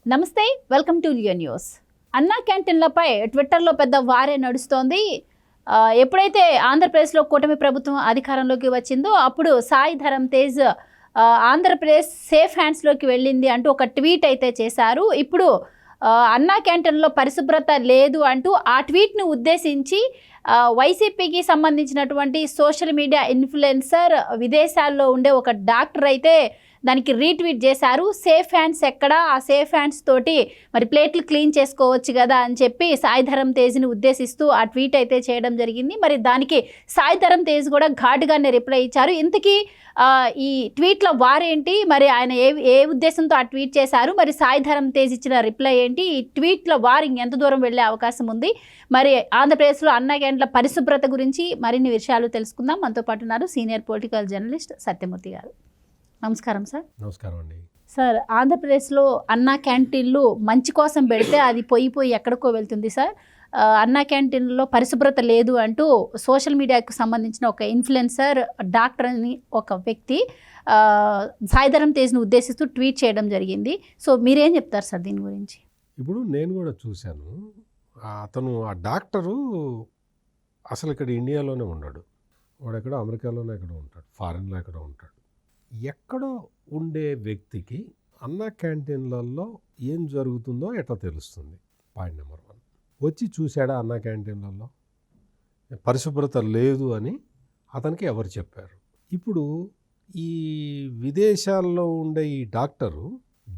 నమస్తే, welcome to Leo news. అన్నా క్యాంటీన్లపై ట్విట్టర్లో పెద్ద వారే నడుస్తోంది. ఎప్పుడైతే ఆంధ్రప్రదేశ్లో కూటమి ప్రభుత్వం అధికారంలోకి వచ్చిందో అప్పుడు సాయి ధరమ్ తేజ్ ఆంధ్రప్రదేశ్ సేఫ్ హ్యాండ్స్లోకి వెళ్ళింది అంటూ ఒక ట్వీట్ అయితే చేశారు. ఇప్పుడు అన్నా క్యాంటీన్లో పరిశుభ్రత లేదు అంటూ ఆ ట్వీట్ను ఉద్దేశించి వైసీపీకి సంబంధించినటువంటి సోషల్ మీడియా ఇన్ఫ్లుయెన్సర్, విదేశాల్లో ఉండే ఒక డాక్టర్ అయితే దానికి రీట్వీట్ చేశారు. సేఫ్ హ్యాండ్స్ ఎక్కడ, ఆ సేఫ్ హ్యాండ్స్ తోటి మరి ప్లేట్లు క్లీన్ చేసుకోవచ్చు కదా అని చెప్పి సాయి ధరమ్ తేజ్ని ఉద్దేశిస్తూ ఆ ట్వీట్ అయితే చేయడం జరిగింది. మరి దానికి సాయి ధరమ్ తేజ్ కూడా ఘాటుగానే రిప్లై ఇచ్చారు. ఇంతకీ ఈ ట్వీట్ల వారేంటి, మరి ఆయన ఏ ఉద్దేశంతో ఆ ట్వీట్ చేశారు, మరి సాయి ధరమ్ తేజ్ ఇచ్చిన రిప్లై ఏంటి, ఈ ట్వీట్ల వారు ఇంకెంత దూరం వెళ్ళే అవకాశం ఉంది, మరి ఆంధ్రప్రదేశ్లో అన్నా క్యాంటీన్ల పరిశుభ్రత గురించి మరిన్ని విషయాలు తెలుసుకుందాం. మనతో పాటు ఉన్నారు సీనియర్ పొలిటికల్ జర్నలిస్ట్ సత్యమూర్తి గారు. నమస్కారం సార్. నమస్కారం అండి. సార్, ఆంధ్రప్రదేశ్లో అన్నా క్యాంటీన్లు మంచి కోసం పెడితే అది పోయి ఎక్కడికో వెళ్తుంది సార్. అన్నా క్యాంటీన్లో పరిశుభ్రత లేదు అంటూ సోషల్ మీడియాకు సంబంధించిన ఒక ఇన్ఫ్లుయెన్సర్, డాక్టర్ అని ఒక వ్యక్తి సాయి ధరమ్ తేజ్ను ఉద్దేశిస్తూ ట్వీట్ చేయడం జరిగింది. సో మీరేం చెప్తారు సార్ దీని గురించి? ఇప్పుడు నేను కూడా చూశాను. అతను ఆ డాక్టరు అసలు ఇక్కడ ఇండియాలోనే ఉన్నాడు. వాడు ఎక్కడ అమెరికాలోనే ఎక్కడ ఉంటాడు, ఫారిన్లో ఎక్కడ ఉంటాడు. ఎక్కడో ఉండే వ్యక్తికి అన్నా క్యాంటీన్లలో ఏం జరుగుతుందో ఎట్లా తెలుస్తుంది? Point number 1. వచ్చి చూశాడా అన్నా క్యాంటీన్లలో? పరిశుభ్రత లేదు అని అతనికి ఎవరు చెప్పారు? ఇప్పుడు ఈ విదేశాల్లో ఉండే ఈ డాక్టరు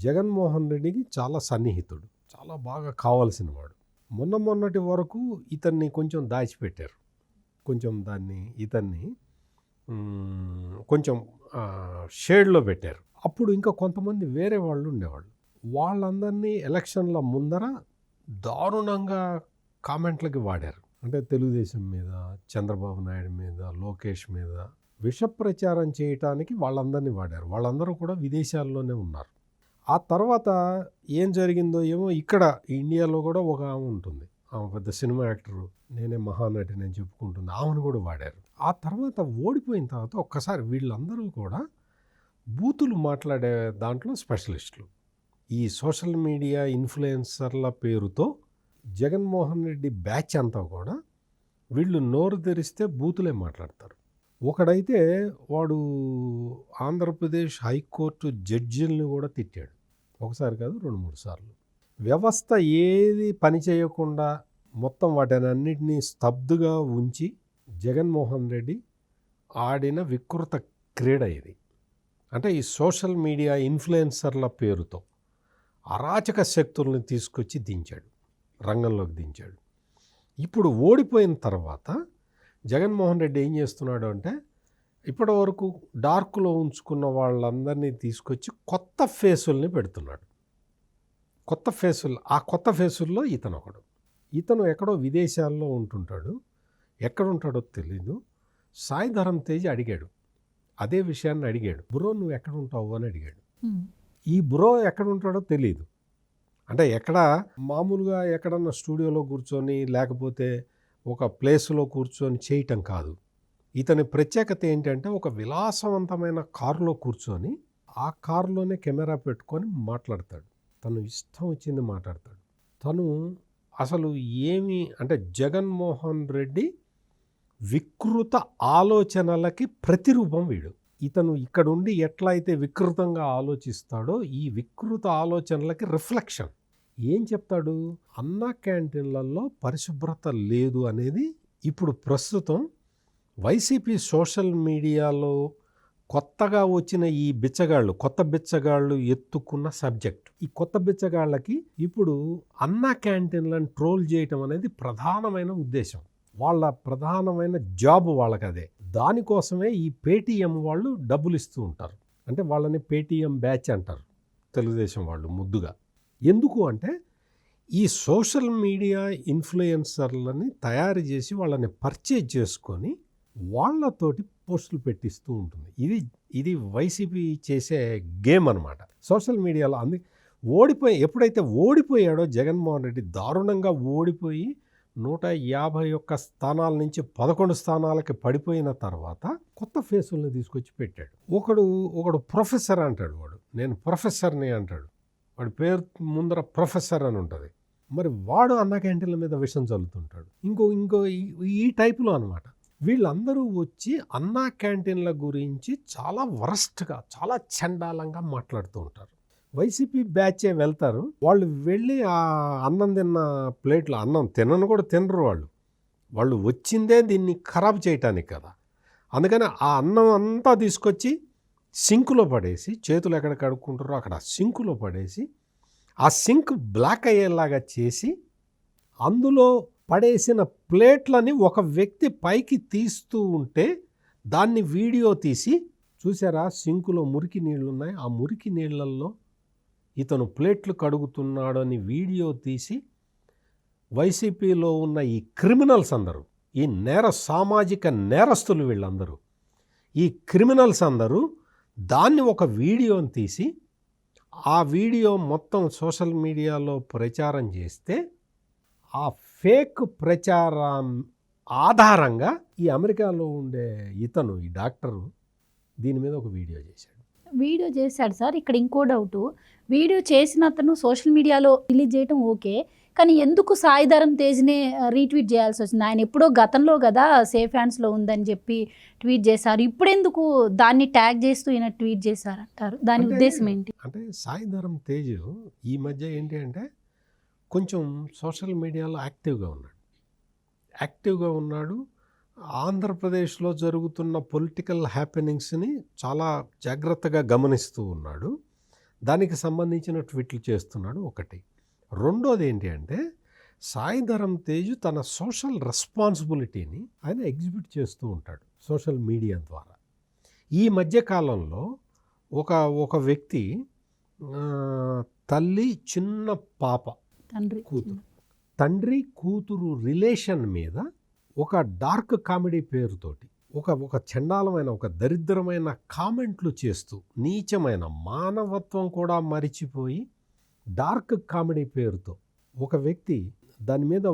జగన్మోహన్ రెడ్డికి చాలా సన్నిహితుడు, చాలా బాగా కావాల్సిన వాడు. మొన్నటి వరకు ఇతన్ని కొంచెం దాచిపెట్టారు, ఇతన్ని కొంచెం షేడ్లో పెట్టారు. అప్పుడు ఇంకా కొంతమంది వేరే వాళ్ళు ఉండేవాళ్ళు. వాళ్ళందరినీ ఎలక్షన్ల ముందర దారుణంగా కామెంట్లకి వాడారు. అంటే తెలుగుదేశం మీద, చంద్రబాబు నాయుడు మీద, లోకేష్ మీద విష ప్రచారం చేయటానికి వాళ్ళందరినీ వాడారు. వాళ్ళందరూ కూడా విదేశాల్లోనే ఉన్నారు. ఆ తర్వాత ఏం జరిగిందో ఏమో ఇక్కడ ఇండియాలో కూడా ఒక ఆమె ఉంటుంది, ఆమె పెద్ద సినిమా యాక్టరు, నేనే మహానటి నేను చెప్పుకుంటుంది, ఆమెను కూడా వాడారు. ఆ తర్వాత ఓడిపోయిన తర్వాత ఒక్కసారి వీళ్ళందరూ కూడా బూతులు మాట్లాడే దాంట్లో స్పెషలిస్టులు. ఈ సోషల్ మీడియా ఇన్ఫ్లుయెన్సర్ల పేరుతో జగన్మోహన్ రెడ్డి బ్యాచ్ అంతా కూడా వీళ్ళు నోరు తెరిస్తే బూతులే మాట్లాడతారు. ఒకడైతే వాడు ఆంధ్రప్రదేశ్ హైకోర్టు జడ్జిల్ని కూడా తిట్టాడు. ఒకసారి కాదు, 2-3 సార్లు. వ్యవస్థ ఏది పని చేయకుండా మొత్తం వాటినన్నింటినీ స్తబ్దుగా ఉంచి జగన్మోహన్ రెడ్డి ఆడిన వికృత క్రీడ ఇది. అంటే ఈ సోషల్ మీడియా ఇన్ఫ్లుయెన్సర్ల పేరుతో అరాచక శక్తుల్ని తీసుకొచ్చి రంగంలోకి దించాడు. ఇప్పుడు ఓడిపోయిన తర్వాత జగన్మోహన్ రెడ్డి ఏం చేస్తున్నాడు అంటే, ఇప్పటివరకు డార్క్లో ఉంచుకున్న వాళ్ళందరినీ తీసుకొచ్చి కొత్త ఫేసుల్ని పెడుతున్నాడు. ఆ కొత్త ఫేసుల్లో ఇతను ఒకడు. ఇతను ఎక్కడో విదేశాల్లో ఉంటుంటాడు, ఎక్కడుంటాడో తెలీదు. సాయి ధరమ్ తేజ్ అడిగాడు, అదే విషయాన్ని అడిగాడు, బ్రో నువ్వు ఎక్కడ ఉంటావు అని అడిగాడు. ఈ బ్రో ఎక్కడ ఉంటాడో తెలీదు. అంటే మామూలుగా ఎక్కడన్నా స్టూడియోలో కూర్చొని లేకపోతే ఒక ప్లేస్లో కూర్చొని చేయటం కాదు. ఇతని ప్రత్యేకత ఏంటంటే, ఒక విలాసవంతమైన కారులో కూర్చొని ఆ కారులోనే కెమెరా పెట్టుకొని మాట్లాడతాడు. తను ఇష్టం వచ్చింది మాట్లాడతాడు. తను అసలు అంటే జగన్మోహన్ రెడ్డి వికృత ఆలోచనలకి ప్రతిరూపం వీడు. ఇతను ఇక్కడుండి ఎట్లా అయితే వికృతంగా ఆలోచిస్తాడో ఈ వికృత ఆలోచనలకి రిఫ్లెక్షన్. ఏం చెప్తాడు? అన్నా క్యాంటీన్లలో పరిశుభ్రత లేదు అనేది ఇప్పుడు ప్రస్తుతం వైసీపీ సోషల్ మీడియాలో కొత్తగా వచ్చిన ఈ కొత్త బిచ్చగాళ్ళు ఎత్తుకున్న సబ్జెక్ట్. ఈ కొత్త బిచ్చగాళ్ళకి ఇప్పుడు అన్నా క్యాంటీన్లను ట్రోల్ చేయటం అనేది ప్రధానమైన ఉద్దేశం. వాళ్ళ ప్రధానమైన జాబ్ వాళ్ళకి అదే. దానికోసమే ఈ పేటీఎం వాళ్ళు డబ్బులు ఇస్తూ ఉంటారు. అంటే వాళ్ళని పేటీఎం బ్యాచ్ అంటారు తెలుగుదేశం వాళ్ళు ముద్దుగా. ఎందుకు అంటే, ఈ సోషల్ మీడియా ఇన్ఫ్లుయెన్సర్లని తయారు చేసి వాళ్ళని పర్చేజ్ చేసుకొని వాళ్ళతోటి పోస్టులు పెట్టిస్తూ ఉంటుంది. ఇది వైసీపీ చేసే గేమ్ అనమాట సోషల్ మీడియాలో. ఎప్పుడైతే ఓడిపోయాడో జగన్మోహన్ రెడ్డి, దారుణంగా ఓడిపోయి 151 స్థానాల నుంచి 11 స్థానాలకి పడిపోయిన తర్వాత కొత్త ఫేసుల్ని తీసుకొచ్చి పెట్టాడు. ఒకడు ప్రొఫెసర్ అంటాడు, నేను ప్రొఫెసర్ని అంటాడు. వాడి పేరు ముందర ప్రొఫెసర్ అని ఉంటుంది. మరి వాడు అన్నా క్యాంటీన్ల మీద విషం చల్లుతుంటాడు. ఇంకో ఈ టైపులో అనమాట. వీళ్ళందరూ వచ్చి అన్నా క్యాంటీన్ల గురించి చాలా వరస్ట్గా, చాలా చండాలంగా మాట్లాడుతూ ఉంటారు. వైసీపీ బ్యాచే వెళ్తారు. వాళ్ళు వెళ్ళి ఆ అన్నం తిన్న ప్లేట్లో అన్నం తినను కూడా తినరు. వాళ్ళు వచ్చిందే దీన్ని ఖరాబ్ చేయటానికి కదా. అందుకని ఆ అన్నం అంతా తీసుకొచ్చి సింకులో పడేసి, చేతులు ఎక్కడ కడుక్కుంటారో అక్కడ సింకులో పడేసి, ఆ సింక్ బ్లాక్ అయ్యేలాగా చేసి, అందులో పడేసిన ప్లేట్లని ఒక వ్యక్తి పైకి తీస్తూ ఉంటే దాన్ని వీడియో తీసి, చూసారా సింకులో మురికి నీళ్ళు ఉన్నాయి, ఆ మురికి నీళ్ళల్లో ఇతను ప్లేట్లు కడుగుతున్నాడు అని వీడియో తీసి, వైసీపీలో ఉన్న ఈ క్రిమినల్స్ అందరూ, ఈ సామాజిక నేరస్తులు వీళ్ళందరూ, ఈ క్రిమినల్స్ అందరూ దాన్ని ఒక వీడియోని తీసి, ఆ వీడియో మొత్తం సోషల్ మీడియాలో ప్రచారం చేస్తే, ఆ ఫేక్ ప్రచారం ఆధారంగా ఈ అమెరికాలో ఉండే ఇతను, ఈ డాక్టరు దీని మీద ఒక వీడియో చేశాడు సార్. ఇక్కడ ఇంకో డౌటు, వీడియో చేసిన అతను సోషల్ మీడియాలో రిలీజ్ చేయడం ఓకే, కానీ ఎందుకు సాయిధరం తేజ్నే రీట్వీట్ చేయాల్సి వచ్చింది? ఆయన ఎప్పుడో గతంలో కదా సేఫ్ హ్యాండ్స్లో ఉందని చెప్పి ట్వీట్ చేశారు, ఇప్పుడెందుకు దాన్ని ట్యాగ్ చేస్తూ ఈయన ట్వీట్ చేశారంటారు? దాని ఉద్దేశం ఏంటి? అంటే సాయిధరం తేజ్ ఈ మధ్య ఏంటి అంటే కొంచెం సోషల్ మీడియాలో యాక్టివ్గా ఉన్నాడు. ఆంధ్రప్రదేశ్లో జరుగుతున్న పొలిటికల్ హ్యాపెనింగ్స్ని చాలా జాగ్రత్తగా గమనిస్తూ ఉన్నాడు. దానికి సంబంధించిన ట్వీట్లు చేస్తున్నాడు ఒకటి. రెండోది ఏంటి అంటే సాయిధరం తేజ్ తన సోషల్ రెస్పాన్సిబిలిటీని ఆయన ఎగ్జిబిట్ చేస్తూ ఉంటాడు సోషల్ మీడియా ద్వారా. ఈ మధ్యకాలంలో ఒక వ్యక్తి తల్లి, చిన్న పాప, తండ్రి కూతురు రిలేషన్ మీద ఒక డార్క్ కామెడీ పేరుతోటి ఒక చండాలమైన, ఒక దరిద్రమైన కామెంట్లు చేస్తూ, నీచమైన మానవత్వం కూడా మరిచిపోయి డార్క్ కామెడీ పేరుతో ఒక వ్యక్తి దాని మీద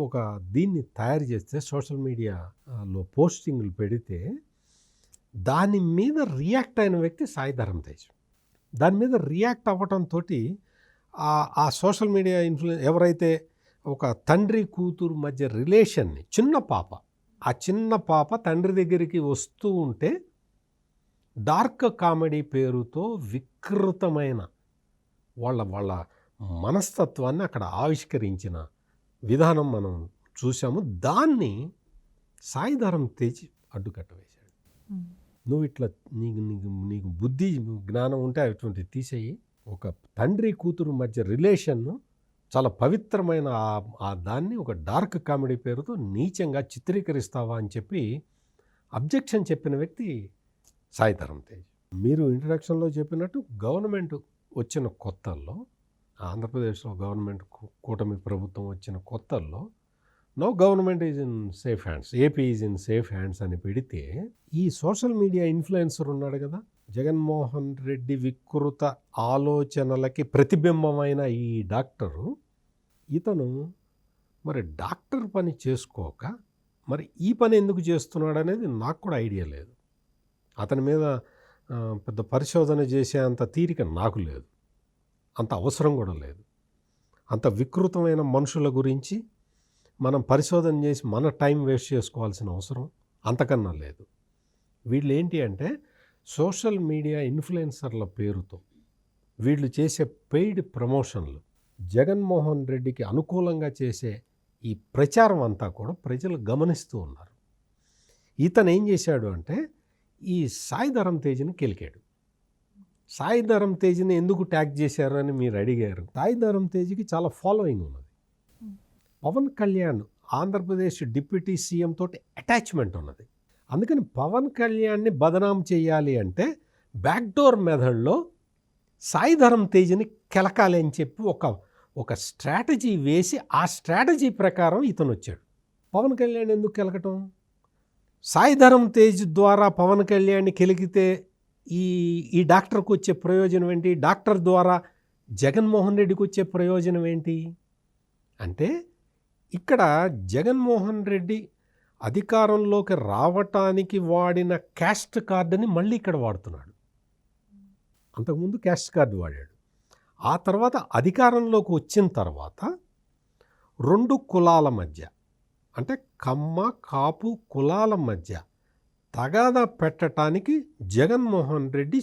దీన్ని తయారు చేస్తే, సోషల్ మీడియాలో పోస్టింగ్లు పెడితే, దాని మీద రియాక్ట్ అయిన వ్యక్తి సాయిధరం తేజ్. దాని మీద రియాక్ట్ అవ్వటంతో ఆ సోషల్ మీడియా ఎవరైతే ఒక తండ్రి కూతురు మధ్య రిలేషన్ని, ఆ చిన్న పాప తండ్రి దగ్గరికి వస్తూ ఉంటే డార్క్ కామెడీ పేరుతో వికృతమైన వాళ్ళ మనస్తత్వాన్ని అక్కడ ఆవిష్కరించిన విధానం మనం చూసాము. దాన్ని సాయిధరం తేజ్ అడ్డుకట్ట వేశాడు. నువ్వు ఇట్లా నీకు బుద్ధి జ్ఞానం ఉంటే అటువంటి తీసేయి, ఒక తండ్రి కూతురు మధ్య రిలేషన్ను చాలా పవిత్రమైన ఆ దాన్ని ఒక డార్క్ కామెడీ పేరుతో నీచంగా చిత్రీకరిస్తావా అని చెప్పి అబ్జెక్షన్ చెప్పిన వ్యక్తి సాయిధరం తేజ్. మీరు ఇంట్రడక్షన్లో చెప్పినట్టు గవర్నమెంట్ వచ్చిన కొత్తల్లో, ఆంధ్రప్రదేశ్లో గవర్నమెంట్ కూటమి ప్రభుత్వం వచ్చిన కొత్తల్లో no government is in safe hands, AP is in safe hands అని పెడితే, ఈ సోషల్ మీడియా ఇన్ఫ్లుయెన్సర్ ఉన్నాడు కదా జగన్మోహన్ రెడ్డి వికృత ఆలోచనలకి ప్రతిబింబమైన ఈ డాక్టరు, ఇతను మరి డాక్టర్ పని చేసుకోక మరి ఈ పని ఎందుకు చేస్తున్నాడు అనేది నాకు కూడా ఐడియా లేదు. అతని మీద పెద్ద పరిశోధన చేసే అంత తీరిక నాకు లేదు, అంత అవసరం కూడా లేదు. అంత వికృతమైన మనుషుల గురించి మనం పరిశోధన చేసి మన టైం వేస్ట్ చేసుకోవాల్సిన అవసరం అంతకన్నా లేదు. వీళ్ళు ఏంటి అంటే సోషల్ మీడియా ఇన్ఫ్లుయెన్సర్ల పేరుతో వీళ్ళు చేసే పెయిడ్ ప్రమోషన్లు, జగన్మోహన్ రెడ్డికి అనుకూలంగా చేసే ఈ ప్రచారం అంతా కూడా ప్రజలు గమనిస్తూ ఉన్నారు. ఇతను ఏం చేశాడు అంటే ఈ సాయిధరం తేజ్ని కెలికాడు. సాయిధరం తేజ్ని ఎందుకు ట్యాగ్ చేశారు అని మీరు అడిగారు. సాయిధరం తేజ్కి చాలా ఫాలోయింగ్ ఉన్నది. పవన్ కళ్యాణ్ ఆంధ్రప్రదేశ్ డిప్యూటీ సీఎం తోటి అటాచ్మెంట్ ఉన్నది. అందుకని పవన్ కళ్యాణ్ని బదనాం చేయాలి అంటే బ్యాక్డోర్ మెథడ్లో సాయిధరం తేజ్ని కెలకాలి అని చెప్పి ఒక స్ట్రాటజీ వేసి, ఆ స్ట్రాటజీ ప్రకారం ఇతను వచ్చాడు. పవన్ కళ్యాణ్ ఎందుకు కెలకటం? సాయిధరం తేజ్ ద్వారా పవన్ కళ్యాణ్ని కెలికితే ఈ డాక్టర్కి వచ్చే ప్రయోజనం ఏంటి? డాక్టర్ ద్వారా జగన్మోహన్ రెడ్డికి వచ్చే ప్రయోజనం ఏంటి అంటే, ఇక్కడ జగన్మోహన్ రెడ్డి అధికారంలోకి రావటానికి వాడిన క్యాస్ట్ కార్డుని మళ్ళీ ఇక్కడ వాడుతున్నాడు. అంతకుముందు క్యాస్ట్ కార్డు వాడాడు. ఆ తర్వాత అధికారంలోకి వచ్చిన తర్వాత 2 కులాల మధ్య అంటే కమ్మ కాపు కులాల మధ్య తగాదా పెట్టడానికి జగన్మోహన్ రెడ్డి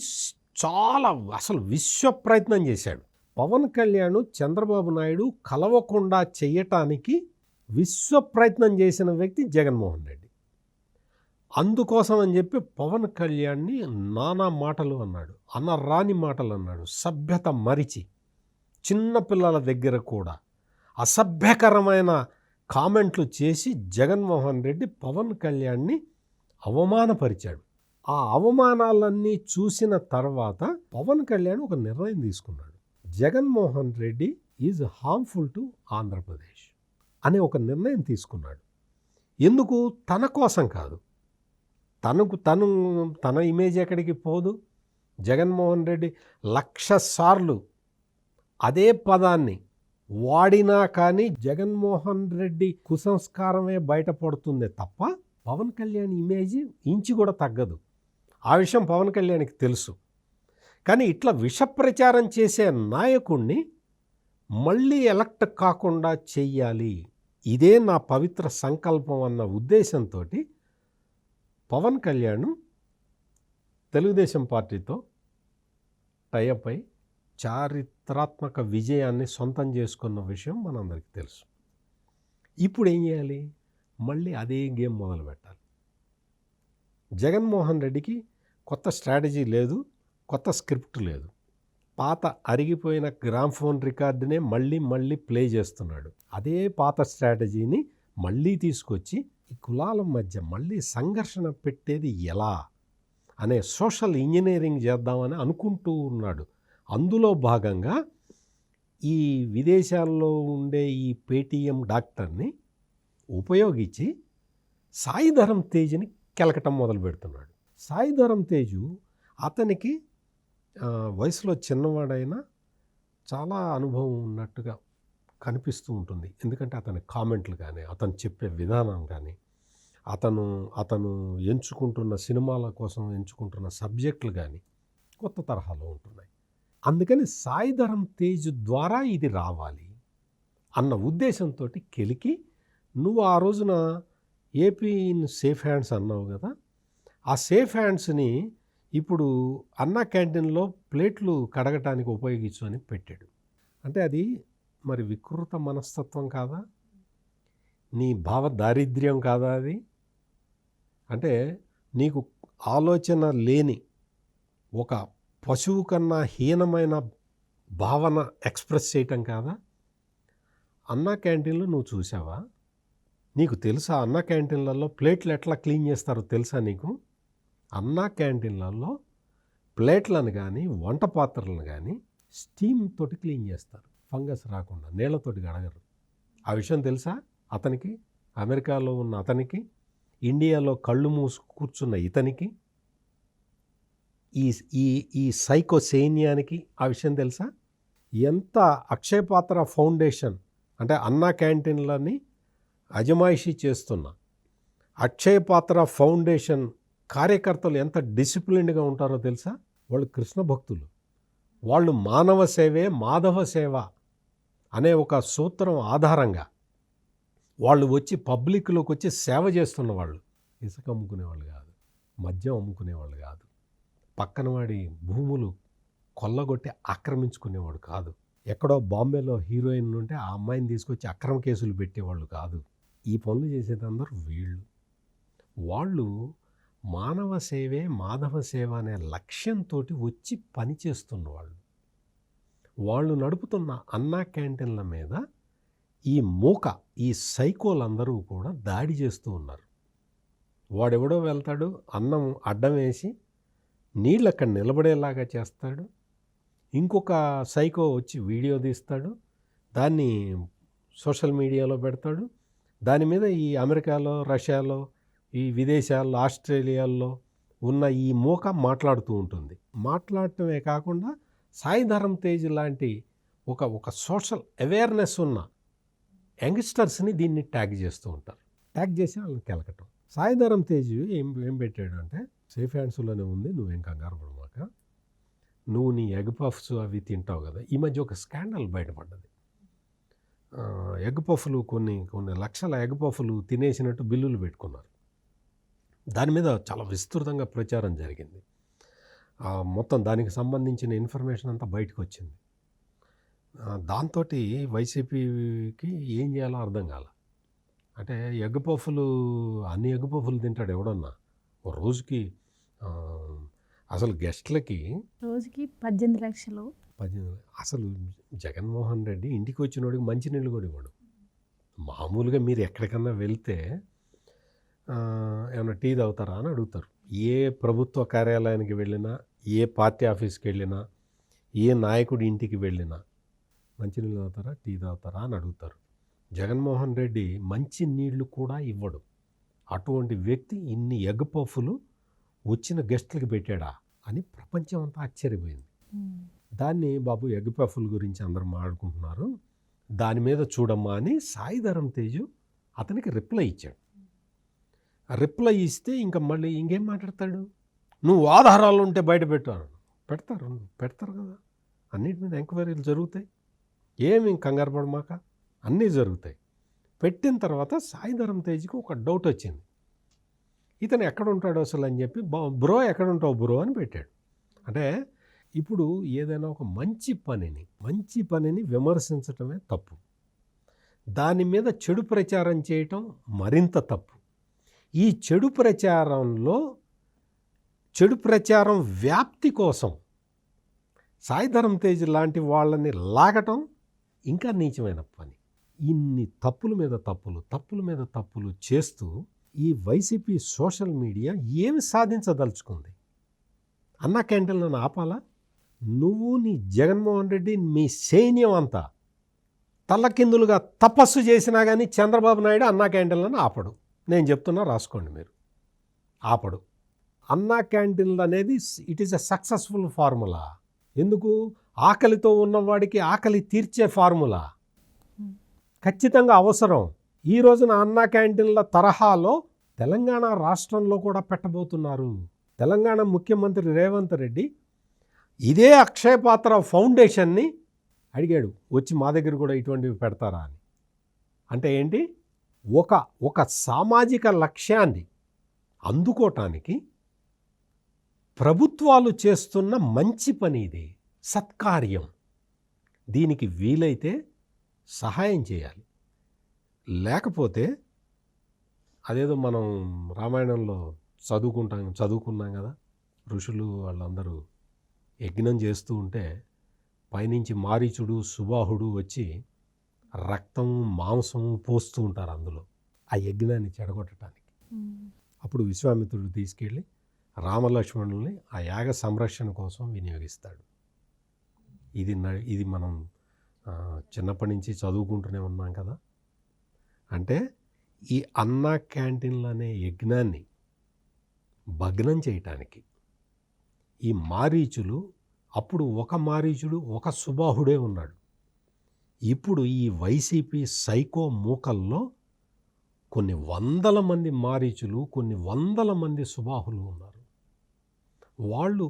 చాలా అసలు విశ్వ ప్రయత్నం చేశాడు. పవన్ కళ్యాణ్ చంద్రబాబు నాయుడు కలవకుండా చేయటానికి విశ్వ ప్రయత్నం చేసిన వ్యక్తి జగన్మోహన్ రెడ్డి. అందుకోసం అని చెప్పి పవన్ కళ్యాణ్ని నానా మాటలు అన్నాడు, అనరాని మాటలు అన్నాడు, సభ్యత మరిచి చిన్నపిల్లల దగ్గర కూడా అసభ్యకరమైన కామెంట్లు చేసి జగన్మోహన్ రెడ్డి పవన్ కళ్యాణ్ని అవమానపరిచాడు. ఆ అవమానాలన్నీ చూసిన తర్వాత పవన్ కళ్యాణ్ ఒక నిర్ణయం తీసుకున్నాడు. Jaganmohan Reddy is harmful to Andhra Pradesh అనే ఒక నిర్ణయం తీసుకున్నాడు. ఎందుకు? తన కోసం కాదు, తన ఇమేజ్ ఎక్కడికి పోదు. జగన్మోహన్ రెడ్డి 1,00,000 సార్లు అదే పదాన్ని వాడినా కానీ జగన్మోహన్ రెడ్డి కుసంస్కారమే బయటపడుతుందే తప్ప పవన్ కళ్యాణ్ ఇమేజ్ ఇంచి కూడా తగ్గదు. ఆ విషయం పవన్ కళ్యాణ్కి తెలుసు. కానీ ఇట్లా విష ప్రచారం చేసే నాయకుడిని మళ్ళీ ఎలక్ట్ కాకుండా చెయ్యాలి, ఇదే నా పవిత్ర సంకల్పం అన్న ఉద్దేశంతో పవన్ కళ్యాణ్ తెలుగుదేశం పార్టీతో టైఅప్ అయి చారిత్రాత్మక విజయాన్ని సొంతం చేసుకున్న విషయం మనందరికీ తెలుసు. ఇప్పుడు ఏం చేయాలి? మళ్ళీ అదే గేమ్ మొదలు పెట్టాలి. జగన్మోహన్ రెడ్డికి కొత్త స్ట్రాటజీ లేదు, కొత్త స్క్రిప్ట్ లేదు. పాత అరిగిపోయిన గ్రామ్ఫోన్ రికార్డునే మళ్ళీ ప్లే చేస్తున్నాడు. అదే పాత స్ట్రాటజీని మళ్ళీ తీసుకొచ్చి ఈ కులాల మధ్య మళ్ళీ సంఘర్షణ పెట్టేది ఎలా అనే సోషల్ ఇంజనీరింగ్ చేద్దామని అనుకుంటూ ఉన్నాడు. అందులో భాగంగా ఈ విదేశాల్లో ఉండే ఈ పేటీఎం డాక్టర్ని ఉపయోగించి సాయిధరం తేజ్ని కెలకటం మొదలు పెడుతున్నాడు. సాయిధరం తేజు అతనికి వయసులో చిన్నవాడైనా చాలా అనుభవం ఉన్నట్టుగా కనిపిస్తూ ఉంటుంది. ఎందుకంటే అతని కామెంట్లు కానీ, అతను చెప్పే విధానం కానీ, అతను ఎంచుకుంటున్న సినిమాల కోసం ఎంచుకుంటున్న సబ్జెక్టులు కానీ కొత్త తరహాలో ఉంటున్నాయి. అందుకని సాయిధరం తేజ్ ద్వారా ఇది రావాలి అన్న ఉద్దేశంతో కెలికి నువ్వు ఆ రోజున ఏపీ ఇన్ సేఫ్ హ్యాండ్స్ అన్నావు కదా, ఆ సేఫ్ హ్యాండ్స్ని ఇప్పుడు అన్నా క్యాంటీన్లో ప్లేట్లు కడగటానికి ఉపయోగించు అని పెట్టాడు. అంటే అది మరి వికృత మనస్తత్వం కాదా? నీ భావ దారిద్ర్యం కాదా అది? అంటే నీకు ఆలోచన లేని ఒక పశువు కన్నా హీనమైన భావన ఎక్స్ప్రెస్ చేయటం కాదా? అన్నా క్యాంటీన్లో నువ్వు చూసావా? నీకు తెలుసా అన్నా క్యాంటీన్లలో ప్లేట్లు ఎట్లా క్లీన్ చేస్తారో తెలుసా నీకు? అన్నా క్యాంటీన్లలో ప్లేట్లను కానీ వంట పాత్రలను కానీ స్టీమ్ తోటి క్లీన్ చేస్తారు, ఫంగస్ రాకుండా, నీళ్లతోటి కడగరు. ఆ విషయం తెలుసా అతనికి? అమెరికాలో ఉన్న అతనికి, ఇండియాలో కళ్ళు మూసు కూర్చున్న ఇతనికి, ఈ సైకో సైన్యానికి ఆ విషయం తెలుసా? ఎంత అక్షయపాత్ర ఫౌండేషన్ అంటే అన్నా క్యాంటీన్లని అజమాయిషీ చేస్తున్న అక్షయపాత్ర ఫౌండేషన్ కార్యకర్తలు ఎంత డిసిప్లిన్డ్గా ఉంటారో తెలుసా? వాళ్ళు కృష్ణ భక్తులు. వాళ్ళు మానవ సేవే మాధవ సేవ అనే ఒక సూత్రం ఆధారంగా వాళ్ళు వచ్చి పబ్లిక్లోకి వచ్చి సేవ చేస్తున్న వాళ్ళు. ఇసుక అమ్ముకునేవాళ్ళు కాదు, మద్యం అమ్ముకునేవాళ్ళు కాదు, పక్కన వాడి భూములు కొల్లగొట్టి ఆక్రమించుకునేవాడు కాదు, ఎక్కడో బాంబేలో హీరోయిన్ ఉంటే ఆ అమ్మాయిని తీసుకొచ్చి అక్రమ కేసులు పెట్టేవాళ్ళు కాదు. ఈ పనులు చేసేదందరూ వీళ్ళు. వాళ్ళు మానవ సేవే మాధవ సేవ అనే లక్ష్యంతో వచ్చి పనిచేస్తున్నవాళ్ళు. వాళ్ళు నడుపుతున్న అన్నా క్యాంటీన్ల మీద ఈ సైకోలందరూ కూడా దాడి చేస్తూ ఉన్నారు. వాడెవడో వెళ్తాడు, అన్నం అడ్డం వేసి నీళ్ళు అక్కడ నిలబడేలాగా చేస్తాడు. ఇంకొక సైకో వచ్చి వీడియో తీస్తాడు, దాన్ని సోషల్ మీడియాలో పెడతాడు. దాని మీద ఈ అమెరికాలో, రష్యాలో, ఈ విదేశాల్లో, ఆస్ట్రేలియాల్లో ఉన్న ఈ మూక మాట్లాడుతూ ఉంటుంది. మాట్లాడటమే కాకుండా సాయిధరం తేజ్ లాంటి ఒక సోషల్ అవేర్నెస్ ఉన్న యంగ్స్టర్స్ని దీన్ని ట్యాగ్ చేస్తూ ఉంటారు. ట్యాగ్ చేసి వాళ్ళని కెలకటం. సాయిధరం తేజ్ ఏం పెట్టాడు అంటే, సేఫ్ హ్యాండ్స్లోనే ఉంది, నువ్వేం కంగారు పడమాక, నువ్వు నీ ఎగ్ పఫ్స్ అవి తింటావు కదా. ఈ మధ్య ఒక స్కాండల్ బయటపడ్డది. ఎగ్ పఫ్లు కొన్ని లక్షల ఎగ్ పఫ్లు తినేసినట్టు బిల్లులు పెట్టుకున్నారు. దాని మీద చాలా విస్తృతంగా ప్రచారం జరిగింది. మొత్తం దానికి సంబంధించిన ఇన్ఫర్మేషన్ అంతా బయటకు వచ్చింది. దాంతో వైసీపీకి ఏం చేయాలో అర్థం కాల. అంటే ఎగ్ పఫ్లు అన్ని ఎగ్ పఫ్లు తింటాడు ఎవడన్నా ఓ రోజుకి. అసలు గెస్ట్లకి రోజుకి 18 లక్షలు. అసలు జగన్మోహన్ రెడ్డి ఇంటికి వచ్చినోడికి మంచినీళ్ళు కూడా ఇవ్వడు. మామూలుగా మీరు ఎక్కడికన్నా వెళ్తే ఏమైనా టీ తాగుతారా అని అడుగుతారు. ఏ ప్రభుత్వ కార్యాలయానికి వెళ్ళినా, ఏ పార్టీ ఆఫీస్కి వెళ్ళినా, ఏ నాయకుడి ఇంటికి వెళ్ళినా మంచినీళ్ళు తాగుతారా, టీ తాగుతారా అని అడుగుతారు. జగన్మోహన్ రెడ్డి మంచి నీళ్లు కూడా ఇవ్వడు. అటువంటి వ్యక్తి ఇన్ని ఎగ్ పఫ్లు వచ్చిన గెస్టులకు పెట్టాడా అని ప్రపంచం అంతా ఆశ్చర్యపోయింది. దాన్ని బాబు ఎగ్ పఫ్ల గురించి అందరూ మాట్లాడుకుంటున్నారు, దాని మీద చూడమ్మా అని సాయిధరం తేజు అతనికి రిప్లై ఇచ్చాడు. రిప్లై ఇస్తే ఇంకా మళ్ళీ ఇంకేం మాట్లాడతాడు? నువ్వు ఆధారాలు ఉంటే బయట పెడతారు కదా. అన్నిటి మీద ఎంక్వైరీలు జరుగుతాయి, ఏమి కంగారు పడమాక, అన్నీ జరుగుతాయి. పెట్టిన తర్వాత సాయిధరం తేజ్కి ఒక డౌట్ వచ్చింది, ఇతను ఎక్కడ ఉంటాడు అసలు అని చెప్పి, బ్రో ఎక్కడ ఉంటావు బ్రో అని పెట్టాడు. అంటే ఇప్పుడు ఏదైనా ఒక మంచి పనిని విమర్శించటమే తప్పు, దాని మీద చెడు ప్రచారం చేయటం మరింత తప్పు. ఈ చెడు ప్రచారం వ్యాప్తి కోసం సాయిధరం తేజ్ లాంటి వాళ్ళని లాగటం ఇంకా నీచమైన పని. ఇన్ని తప్పుల మీద తప్పులు చేస్తూ ఈ వైసీపీ సోషల్ మీడియా ఏమి సాధించదలుచుకుంది? అన్నా క్యాంటీన్లను ఆపాలా? నువ్వు నీ జగన్మోహన్ రెడ్డి మీ సైన్యం అంతా తల్లకిందులుగా తపస్సు చేసినా కానీ చంద్రబాబు నాయుడు అన్నా క్యాంటీన్లను ఆపడు. నేను చెప్తున్నా, రాసుకోండి మీరు. ఆపడు. అన్నా క్యాంటీన్లు అనేది it is a successful formula. ఎందుకు? ఆకలితో ఉన్నవాడికి ఆకలి తీర్చే ఫార్ములా ఖచ్చితంగా అవసరం. ఈ రోజున అన్నా క్యాంటీన్ల తరహాలో తెలంగాణ రాష్ట్రంలో కూడా పెట్టబోతున్నారు. తెలంగాణ ముఖ్యమంత్రి రేవంత్ రెడ్డి ఇదే అక్షయపాత్ర ఫౌండేషన్ని అడిగాడు, వచ్చి మా దగ్గర కూడా ఇటువంటివి పెడతారా అని. అంటే ఏంటి? ఒక సామాజిక లక్ష్యాన్ని అందుకోవటానికి ప్రభుత్వాలు చేస్తున్న మంచి పని ఇది, సత్కార్యం. దీనికి వీలైతే సహాయం చేయాలి, లేకపోతే అదేదో మనం రామాయణంలో చదువుకున్నాం కదా, ఋషులు వాళ్ళందరూ యజ్ఞం చేస్తూ ఉంటే పైనుంచి మారీచుడు సుబాహుడు వచ్చి రక్తము మాంసము పోస్తూ ఉంటారు అందులో, ఆ యజ్ఞాన్ని చెడగొట్టడానికి. అప్పుడు విశ్వామిత్రుడు తీసుకెళ్ళి రామలక్ష్మణుల్ని ఆ యాగ సంరక్షణ కోసం వినియోగిస్తాడు. ఇది మనం చిన్నప్పటి నుంచి చదువుకుంటూనే ఉన్నాం కదా. అంటే ఈ అన్నా క్యాంటీన్లు అనే యజ్ఞాన్ని భగ్నం చేయటానికి ఈ మారీచులు, అప్పుడు ఒక మారీచుడు ఒక సుబాహుడే ఉన్నాడు. ఇప్పుడు ఈ వైసీపీ సైకో మూకల్లో కొన్ని వందల మంది మారీచులు, కొన్ని వందల మంది సుబాహులు ఉన్నారు. వాళ్ళు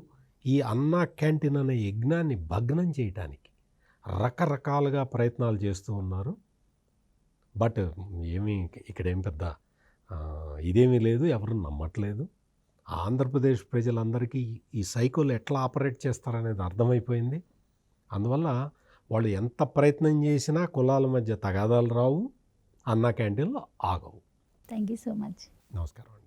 ఈ అన్నా క్యాంటీన్ అనే యజ్ఞాన్ని భగ్నం చేయటానికి రకరకాలుగా ప్రయత్నాలు చేస్తూ ఉన్నారు. బట్ ఇక్కడేం పెద్ద ఇదేమీ లేదు, ఎవరు నమ్మట్లేదు. ఆంధ్రప్రదేశ్ ప్రజలందరికీ ఈ సైకోలు ఎట్లా ఆపరేట్ చేస్తారనేది అర్థమైపోయింది. అందువల్ల వాళ్ళు ఎంత ప్రయత్నం చేసినా కులాల మధ్య తగాదాలు రావు, అన్నా క్యాంటీన్లు ఆగవు. Thank you so much. నమస్కారం అండి.